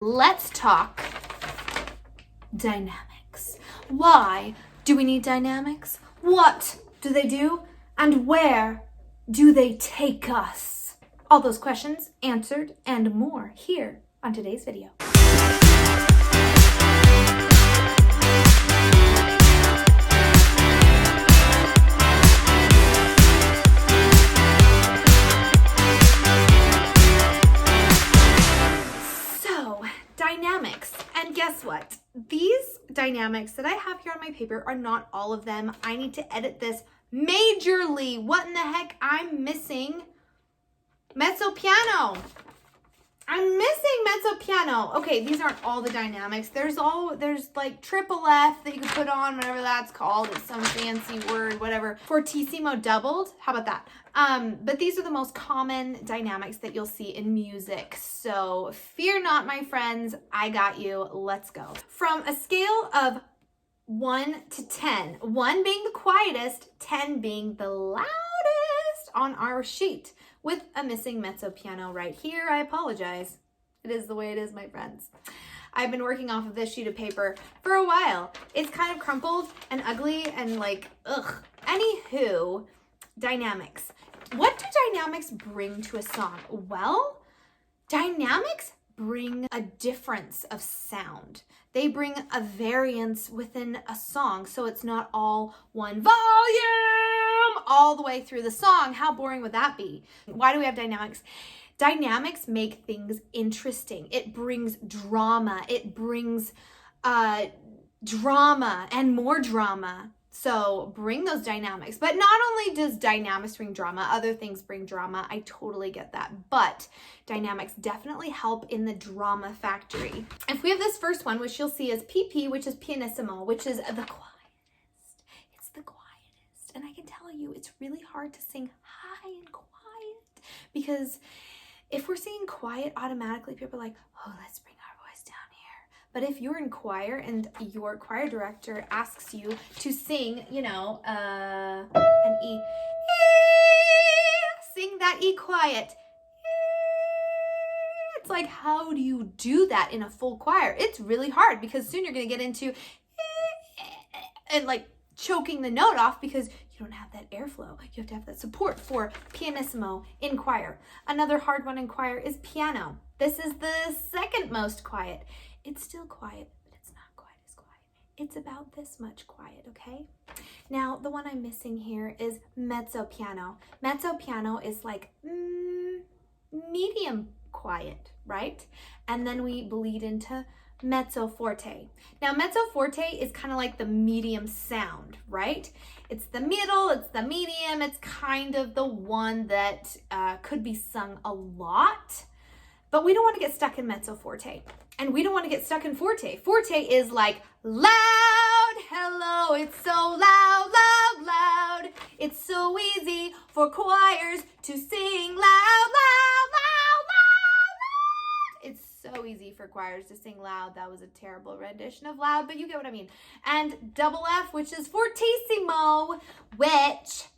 Let's talk dynamics. Why do we need dynamics? What do they do? And where do they take us? All those questions answered and more here on today's video. Dynamics. And guess what? These dynamics that I have here on my paper are not all of them. I need to edit this majorly. What in the heck? I'm missing mezzo piano. I'm missing mezzo piano. Okay, these aren't all the dynamics. There's like triple F that you can put on, whatever that's called. It's some fancy word, whatever. Fortissimo doubled. How about that? But these are the most common dynamics that you'll see in music. So fear not, my friends. I got you. Let's go. From a scale of 1 to 10, 1 being the quietest, 10 being the loudest on our sheet, with a missing mezzo piano right here. I apologize. It is the way it is, my friends. I've been working off of this sheet of paper for a while. It's kind of crumpled and ugly and like, ugh. Anywho, dynamics. What do dynamics bring to a song? Well, dynamics bring a difference of sound. They bring a variance within a song, so it's not all one volume all the way through the song. How boring would that be? Why do we have dynamics? Dynamics make things interesting. It brings drama. It brings drama and more drama. So bring those dynamics. But not only does dynamics bring drama, other things bring drama. I totally get that. But dynamics definitely help in the drama factory. If we have this first one, which you'll see is PP, which is pianissimo, which is the quietest. It's the quietest. And I can tell you, it's really hard to sing high and quiet. Because if we're singing quiet, automatically people are like, oh, let's bring our voice down here. But if you're in choir and your choir director asks you to sing, you know, an E, sing that E quiet. It's like, how do you do that in a full choir? It's really hard because soon you're going to get into and like choking the note off because you don't have that airflow. You have to have that support for pianissimo in choir. Another hard one in choir is piano. This is the second most quiet. It's still quiet, but it's not quite as quiet. It's about this much quiet, okay? Now, the one I'm missing here is mezzo piano. Mezzo piano is like medium quiet, right? And then we bleed into mezzo forte. Now, mezzo forte is kind of like the medium sound, right? It's the middle, it's the medium, it's kind of the one that could be sung a lot. But we don't want to get stuck in mezzo forte. And we don't want to get stuck in forte. Forte is like loud, hello, it's so loud, loud, loud. It's so easy for choirs to sing loud, loud, loud, loud, loud. It's so easy for choirs to sing loud. That was a terrible rendition of loud, but you get what I mean. And double F, which is fortissimo, which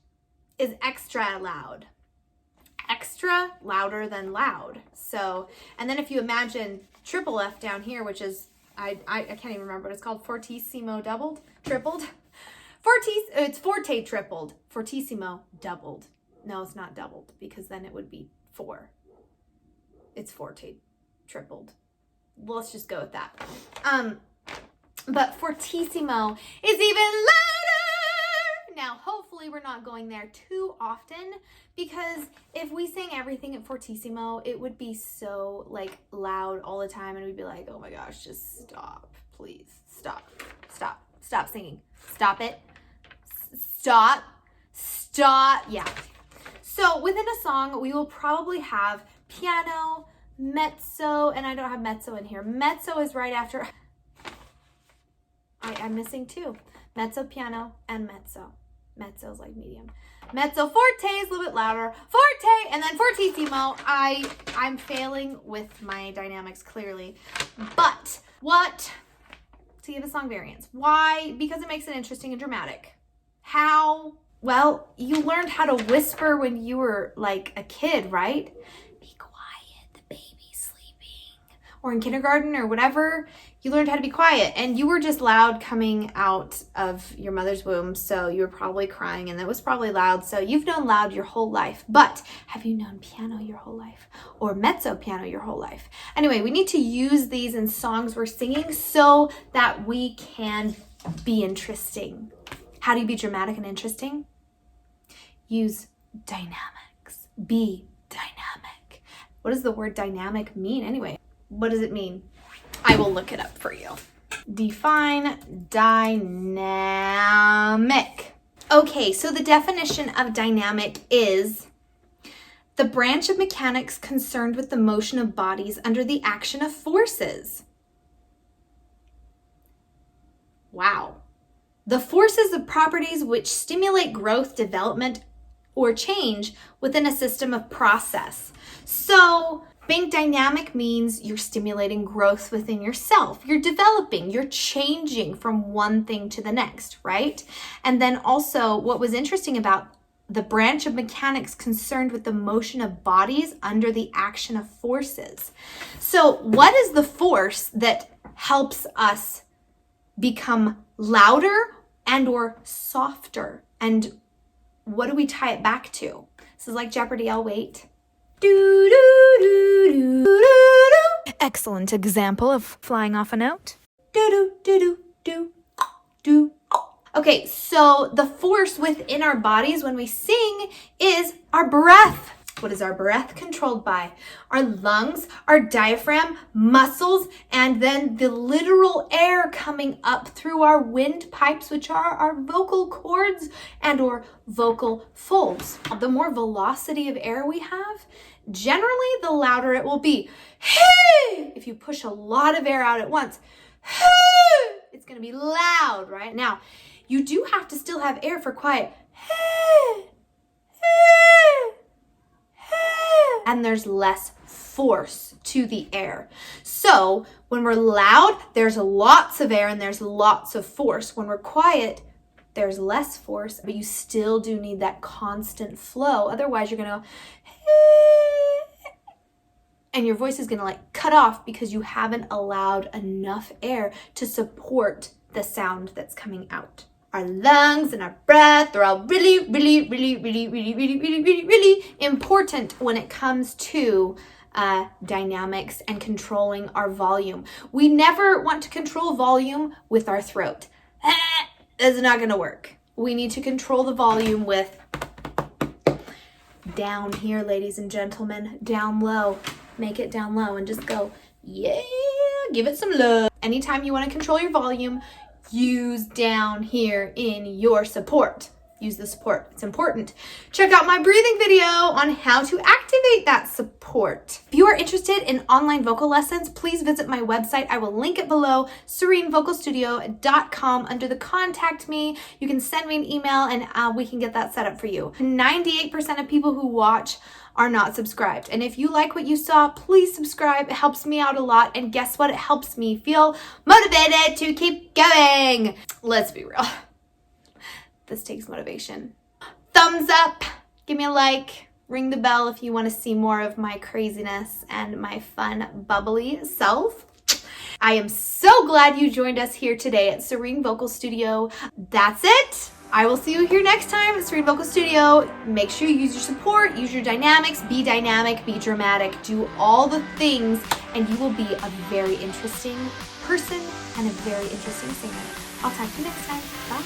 is extra loud. Extra louder than loud. So, and then if you imagine triple F down here, which is, I can't even remember what it's called, fortissimo doubled, tripled, it's forte tripled, fortissimo doubled. No, it's not doubled because then it would be 4. It's forte tripled. Well, let's just go with that. But fortissimo is even louder. Now, hopefully we're not going there too often because if we sang everything at fortissimo, it would be so like loud all the time and we'd be like, oh my gosh, just stop, please. Stop singing. Stop it. Stop. Yeah. So within a song, we will probably have piano, mezzo, and I don't have mezzo in here. Mezzo is right after. I'm missing 2. Mezzo piano and mezzo. Mezzo is like medium. Mezzo forte is a little bit louder. Forte and then fortissimo. I'm failing with my dynamics clearly. But what to give a song variance? Why? Because it makes it interesting and dramatic. How? Well, you learned how to whisper when you were like a kid, right? Be quiet, the baby's sleeping. or in kindergarten or whatever, you learned how to be quiet, and you were just loud coming out of your mother's womb, so you were probably crying and that was probably loud. So you've known loud your whole life. But have you known piano your whole life, or mezzo piano your whole life? Anyway, we need to use these in songs we're singing so that we can be interesting. How do you be dramatic and interesting? Use dynamics. Be dynamic. What does the word dynamic mean anyway? What does it mean? I will look it up for you. Define dynamic. Okay, so the definition of dynamic is the branch of mechanics concerned with the motion of bodies under the action of forces. Wow. The forces of properties which stimulate growth, development, or change within a system of process. So being dynamic means you're stimulating growth within yourself. You're developing, you're changing from one thing to the next, right? And then also what was interesting about the branch of mechanics concerned with the motion of bodies under the action of forces. So what is the force that helps us become louder and or softer? And what do we tie it back to? This is like Jeopardy, I'll wait. Do, do, do, do, do, do. Excellent example of flying off a note. Do, do, do, do, do, do. Okay, so the force within our bodies when we sing is our breath. What is our breath controlled by? Our lungs, our diaphragm, muscles, and then the literal air coming up through our windpipes, which are our vocal cords and or vocal folds. The more velocity of air we have, generally the louder it will be. If you push a lot of air out at once, it's going to be loud, right? Now, you do have to still have air for quiet. And there's less force to the air. So when we're loud, there's lots of air and there's lots of force. When we're quiet, there's less force, but you still do need that constant flow. Otherwise, you're going to go, and your voice is going to like cut off because you haven't allowed enough air to support the sound that's coming out. Our lungs and our breath, they're all really, really, really, really, really, really, really, really, really important when it comes to dynamics and controlling our volume. We never want to control volume with our throat. It's not going to work. We need to control the volume with down here, ladies and gentlemen, down low. Make it down low and just go, yeah, give it some love. Anytime you want to control your volume, use down here in your support. Use the support. It's important. Check out my breathing video on how to activate that support. If you are interested in online vocal lessons, please visit my website. I will link it below, serenevocalstudio.com. Under the contact me, you can send me an email and we can get that set up for you. 98% of people who watch are not subscribed. And if you like what you saw, please subscribe. It helps me out a lot. And guess what? It helps me feel motivated to keep going. Let's be real. This takes motivation. Thumbs up, give me a like, ring the bell if you want to see more of my craziness and my fun, bubbly self. I am so glad you joined us here today at Serene Vocal Studio. That's it. I will see you here next time at Serene Vocal Studio. Make sure you use your support, use your dynamics, be dramatic, do all the things, and you will be a very interesting person and a very interesting singer. I'll talk to you next time. Bye.